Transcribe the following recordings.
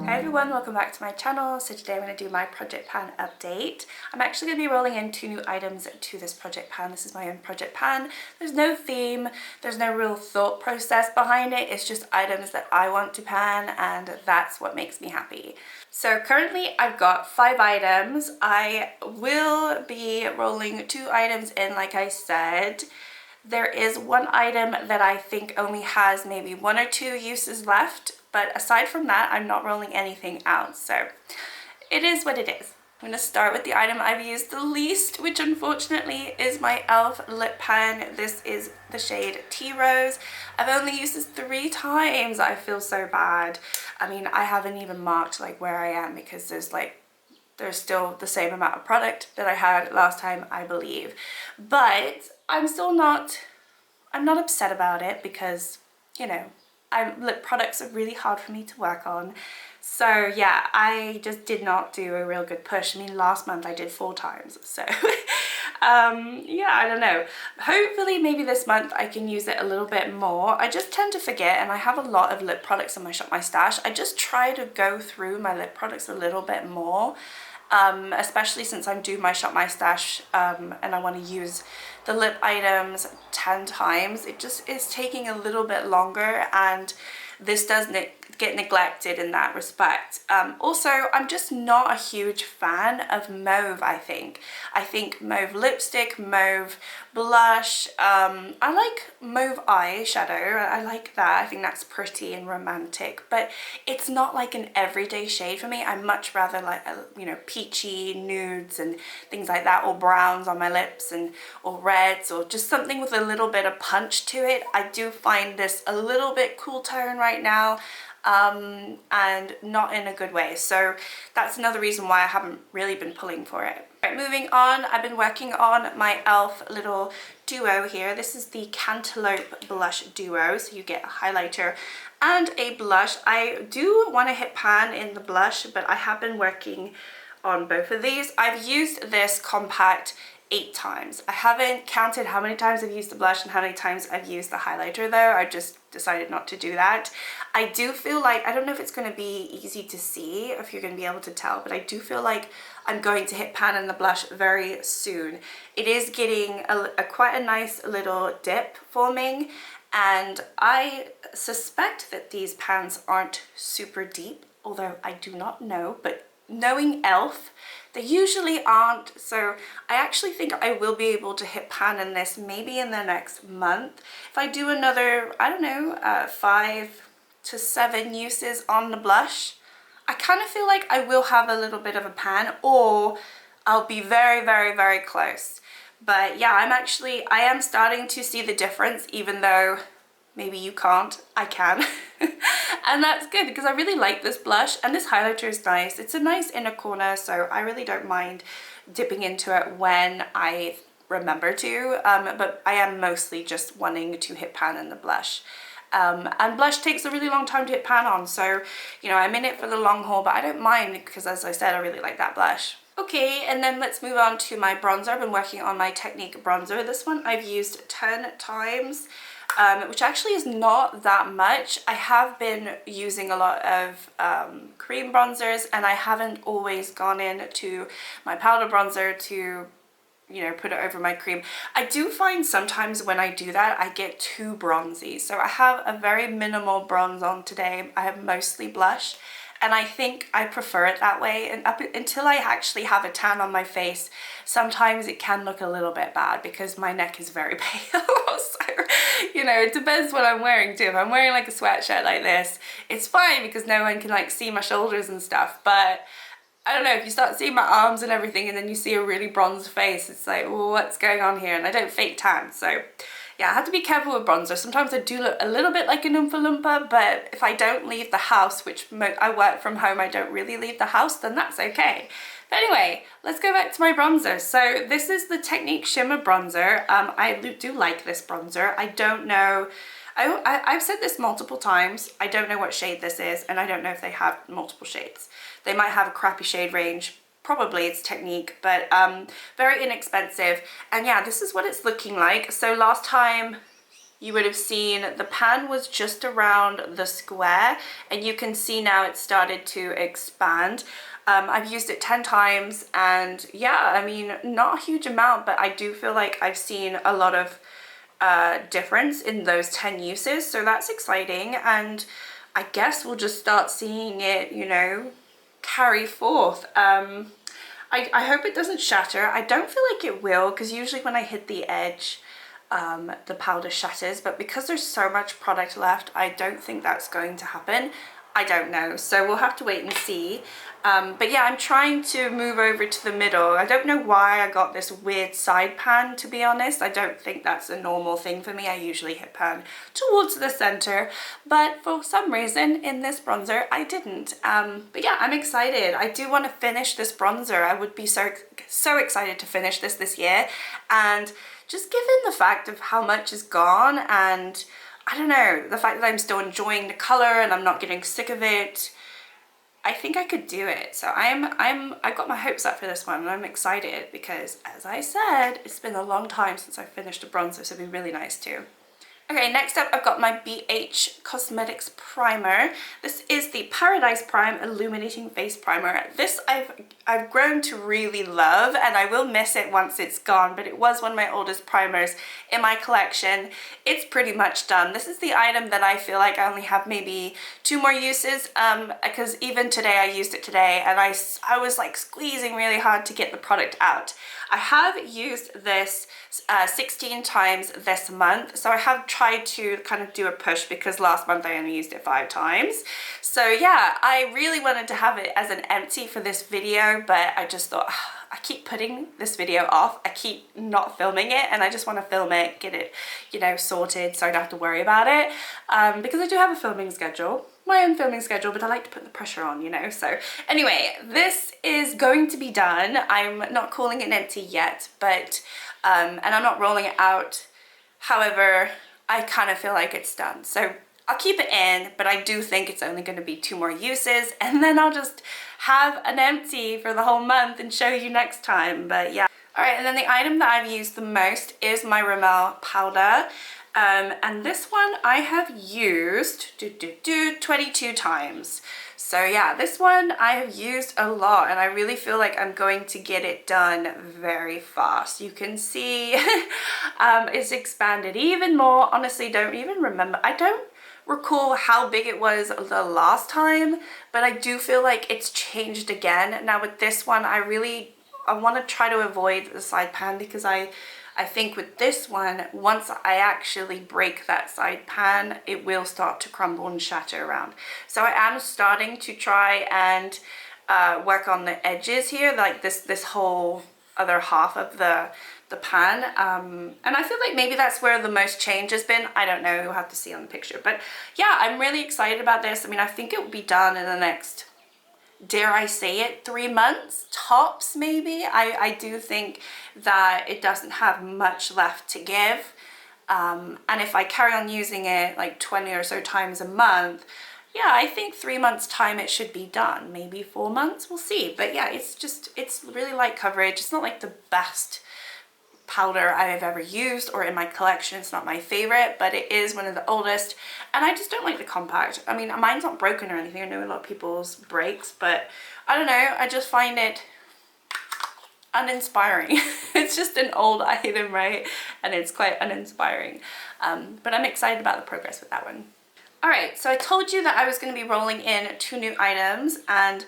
Hi everyone, welcome back to my channel. So today I'm going to do my project pan update. I'm actually going to be rolling in 2 new items to this project pan. This is my own project pan. There's no theme, there's no real thought process behind it. It's just items that I want to pan and that's what makes me happy. So currently I've got 5 items. I will be rolling 2 items in like I said. There is one item that I think only has maybe 1 or 2 uses left. But aside from that, I'm not rolling anything out, so it is what it is. I'm going to start with the item I've used the least, which unfortunately is my e.l.f. lip pan. This is the shade Tea Rose. I've only used this 3 times. I feel so bad. I mean, I haven't even marked like where I am because there's still the same amount of product that I had last time, I believe. But I'm not upset about it because, you know, lip products are really hard for me to work on. So yeah, I just did not do a real good push. I mean, last month I did 4 times. So yeah, I don't know. Hopefully maybe this month I can use it a little bit more. I just tend to forget, and I have a lot of lip products in my Shop My Stash. I just try to go through my lip products a little bit more. Especially since I'm doing my Shop My Stash and I want to use the lip items 10 times. It just is taking a little bit longer, and this does get neglected in that respect. Also, I'm just not a huge fan of mauve, I think. I think mauve lipstick, mauve blush, I like mauve eyeshadow, I like that. I think that's pretty and romantic, but it's not like an everyday shade for me. I much rather like, you know, peachy nudes and things like that, or browns on my lips, or reds, or just something with a little bit of punch to it. I do find this a little bit cool tone right now, and not in a good way. So that's another reason why I haven't really been pulling for it. Right, moving on, I've been working on my e.l.f. little duo here. This is the Cantaloupe Blush Duo. So you get a highlighter and a blush. I do want to hit pan in the blush, but I have been working on both of these. I've used this compact 8 times. I haven't counted how many times I've used the blush and how many times I've used the highlighter though. I just decided not to do that. I do feel like, I don't know if it's going to be easy to see, if you're going to be able to tell, but I do feel like I'm going to hit pan in the blush very soon. It is getting quite a nice little dip forming, and I suspect that these pans aren't super deep, although I do not know, but knowing e.l.f., they usually aren't, so I actually think I will be able to hit pan in this maybe in the next month. If I do another, I don't know, 5 to 7 uses on the blush, I kind of feel like I will have a little bit of a pan, or I'll be very, very, very close. But yeah, I am starting to see the difference, even though maybe you can't, I can. And that's good because I really like this blush, and this highlighter is nice. It's a nice inner corner, so I really don't mind dipping into it when I remember to, but I am mostly just wanting to hit pan in the blush. And blush takes a really long time to hit pan on, so you know, I'm in it for the long haul, but I don't mind because, as I said, I really like that blush. Okay, and then let's move on to my bronzer. I've been working on my Technique bronzer. This one I've used 10 times. Which actually is not that much. I have been using a lot of cream bronzers, and I haven't always gone in to my powder bronzer to, you know, put it over my cream. I do find sometimes when I do that, I get too bronzy. So I have a very minimal bronze on today. I have mostly blush, and I think I prefer it that way. And until I actually have a tan on my face, sometimes it can look a little bit bad because my neck is very pale. So, you know, it depends what I'm wearing too. If I'm wearing like a sweatshirt like this, it's fine because no one can like see my shoulders and stuff. But I don't know, if you start seeing my arms and everything and then you see a really bronzed face, it's like, well, what's going on here? And I don't fake tan, so yeah, I have to be careful with bronzer. Sometimes I do look a little bit like an Oompa Loompa, but if I don't leave the house, which I work from home, I don't really leave the house, then that's okay. But anyway, let's go back to my bronzer. So this is the Technique Shimmer Bronzer. I do like this bronzer. I don't know, I've said this multiple times, I don't know what shade this is, and I don't know if they have multiple shades. They might have a crappy shade range. Probably it's Technique, but very inexpensive. And yeah, this is what it's looking like. So last time you would have seen the pan was just around the square, and you can see now it started to expand. I've used it 10 times, and yeah, I mean, not a huge amount, but I do feel like I've seen a lot of difference in those 10 uses, so that's exciting. And I guess we'll just start seeing it, you know, carry forth. I hope it doesn't shatter. I don't feel like it will, because usually when I hit the edge, the powder shatters, but because there's so much product left, I don't think that's going to happen. I don't know, so we'll have to wait and see. But yeah, I'm trying to move over to the middle. I don't know why I got this weird side pan, to be honest. I don't think that's a normal thing for me. I usually hit pan towards the center, but for some reason in this bronzer I didn't. But yeah, I'm excited. I do want to finish this bronzer. I would be so excited to finish this year, and just given the fact of how much is gone, and I don't know, the fact that I'm still enjoying the color and I'm not getting sick of it, I think I could do it. So I've got my hopes up for this one, and I'm excited because, as I said, it's been a long time since I finished a bronzer, so it'd be really nice too. Okay, next up I've got my BH Cosmetics primer. This is the Paradise Prime Illuminating Face Primer. This I've grown to really love, and I will miss it once it's gone, but it was one of my oldest primers in my collection. It's pretty much done. This is the item that I feel like I only have maybe 2 more uses, because even today I used it today, and I was like squeezing really hard to get the product out. I have used this 16 times this month, so I have tried to kind of do a push because last month I only used it 5 times. So yeah, I really wanted to have it as an empty for this video, but I just thought, I keep putting this video off, I keep not filming it, and I just want to film it, get it, you know, sorted so I don't have to worry about it, because I do have a filming schedule, my own filming schedule, but I like to put the pressure on, you know. So anyway, this is going to be done. I'm not calling it empty yet, but and I'm not rolling it out. However, I kind of feel like it's done, so I'll keep it in, but I do think it's only going to be 2 more uses, and then I'll just have an empty for the whole month and show you next time. But yeah. Alright, and then the item that I've used the most is my Rimmel powder. And this one I have used 22 times. So yeah, this one I have used a lot, and I really feel like I'm going to get it done very fast. You can see it's expanded even more. Honestly, don't even remember. I don't recall how big it was the last time, but I do feel like it's changed again. Now with this one, I want to try to avoid the side pan, because I think with this one, once I actually break that side pan, it will start to crumble and shatter around. So I am starting to try and work on the edges here, like this whole other half of the pan, and I feel like maybe that's where the most change has been. I don't know, you'll have to see on the picture, but yeah, I'm really excited about this. I mean, I think it will be done in the next, dare I say it, 3 months tops maybe. I do think that it doesn't have much left to give, and if I carry on using it like 20 or so times a month, yeah, I think 3 months time it should be done. Maybe 4 months, we'll see. But yeah, it's really light coverage. It's not like the best powder I've ever used or in my collection. It's not my favorite, but it is one of the oldest, and I just don't like the compact. I mean, mine's not broken or anything. I know a lot of people's breaks, but I don't know, I just find it uninspiring. It's just an old item, right? And it's quite uninspiring, but I'm excited about the progress with that one. Alright, so I told you that I was going to be rolling in 2 new items, and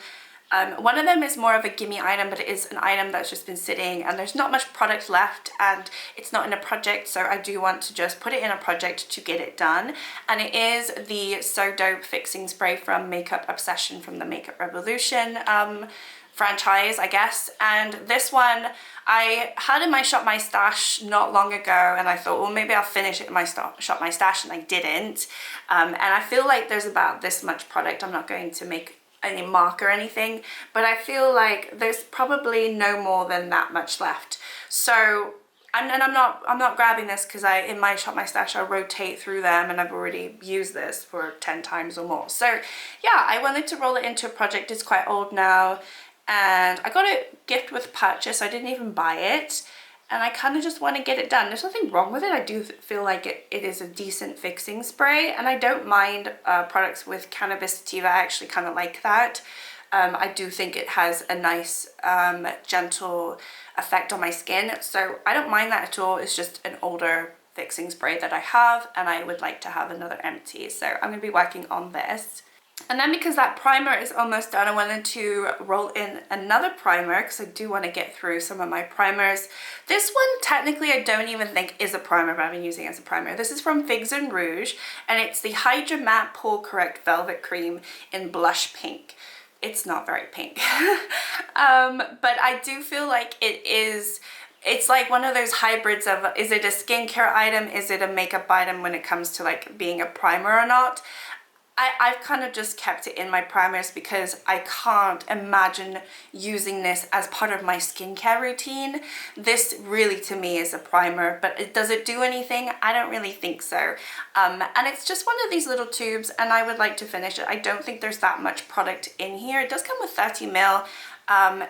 one of them is more of a gimme item, but it is an item that's just been sitting and there's not much product left, and it's not in a project, so I do want to just put it in a project to get it done. And it is the So Dope Fixing Spray from Makeup Obsession from the Makeup Revolution franchise, I guess. And this one I had in my Shop My Stash not long ago, and I thought, well, maybe I'll finish it in my Shop My Stash, and I didn't. And I feel like there's about this much product. I'm not going to make any mark or anything, but I feel like there's probably no more than that much left. So I'm not grabbing this because in my Shop My Stash I rotate through them, and I've already used this for 10 times or more. So yeah, I wanted to roll it into a project. It's quite old now, and I got it gift with purchase, so I didn't even buy it. and I kind of just want to get it done. There's nothing wrong with it. I do feel like it is a decent fixing spray, and I don't mind products with cannabis sativa. I actually kind of like that. I do think it has a nice gentle effect on my skin, so I don't mind that at all. It's just an older fixing spray that I have, and I would like to have another empty, so I'm going to be working on this. And then because that primer is almost done, I wanted to roll in another primer because I do want to get through some of my primers. This one, technically, I don't even think is a primer, but I've been using it as a primer. This is from Figs and Rouge, and it's the Hydra Matte Pore Correct Velvet Cream in Blush Pink. It's not very pink. But I do feel like it's like one of those hybrids of, is it a skincare item? Is it a makeup item when it comes to like being a primer or not? I've kind of just kept it in my primers because I can't imagine using this as part of my skincare routine. This really to me is a primer, but does it do anything? I don't really think so. And it's just one of these little tubes, and I would like to finish it. I don't think there's that much product in here. It does come with 30 ml.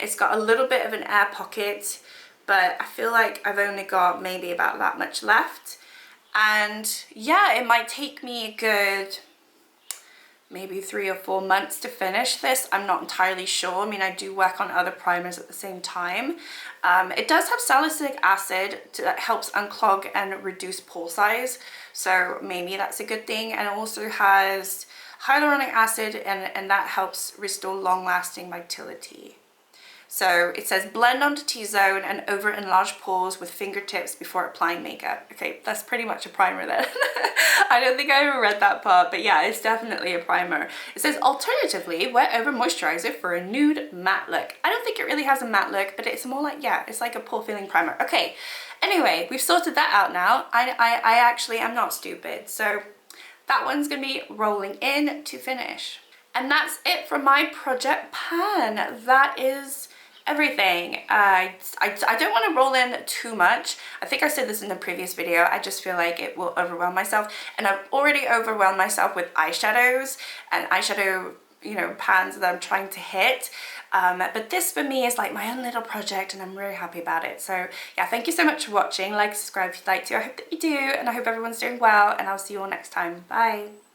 It's got a little bit of an air pocket, but I feel like I've only got maybe about that much left. And yeah, it might take me a good maybe 3 or 4 months to finish this. I'm not entirely sure. I mean, I do work on other primers at the same time. It does have salicylic acid that helps unclog and reduce pore size, so maybe that's a good thing. And it also has hyaluronic acid, and that helps restore long-lasting vitality. So it says blend onto T-zone and over enlarged pores with fingertips before applying makeup. Okay, that's pretty much a primer then. I don't think I ever read that part, but yeah, it's definitely a primer. It says alternatively, wear over moisturizer for a nude matte look. I don't think it really has a matte look, but it's more like, yeah, it's like a pore filling primer. Okay, anyway, we've sorted that out now. I actually am not stupid, so that one's gonna be rolling in to finish. And that's it for my project pan. That is everything. I don't want to roll in too much. I think I said this in the previous video. I just feel like it will overwhelm myself, and I've already overwhelmed myself with eyeshadows and eyeshadow, you know, pans that I'm trying to hit. But this for me is like my own little project, and I'm really happy about it. So yeah, thank you so much for watching. Like, subscribe if you'd like to. I hope that you do, and I hope everyone's doing well, and I'll see you all next time. Bye.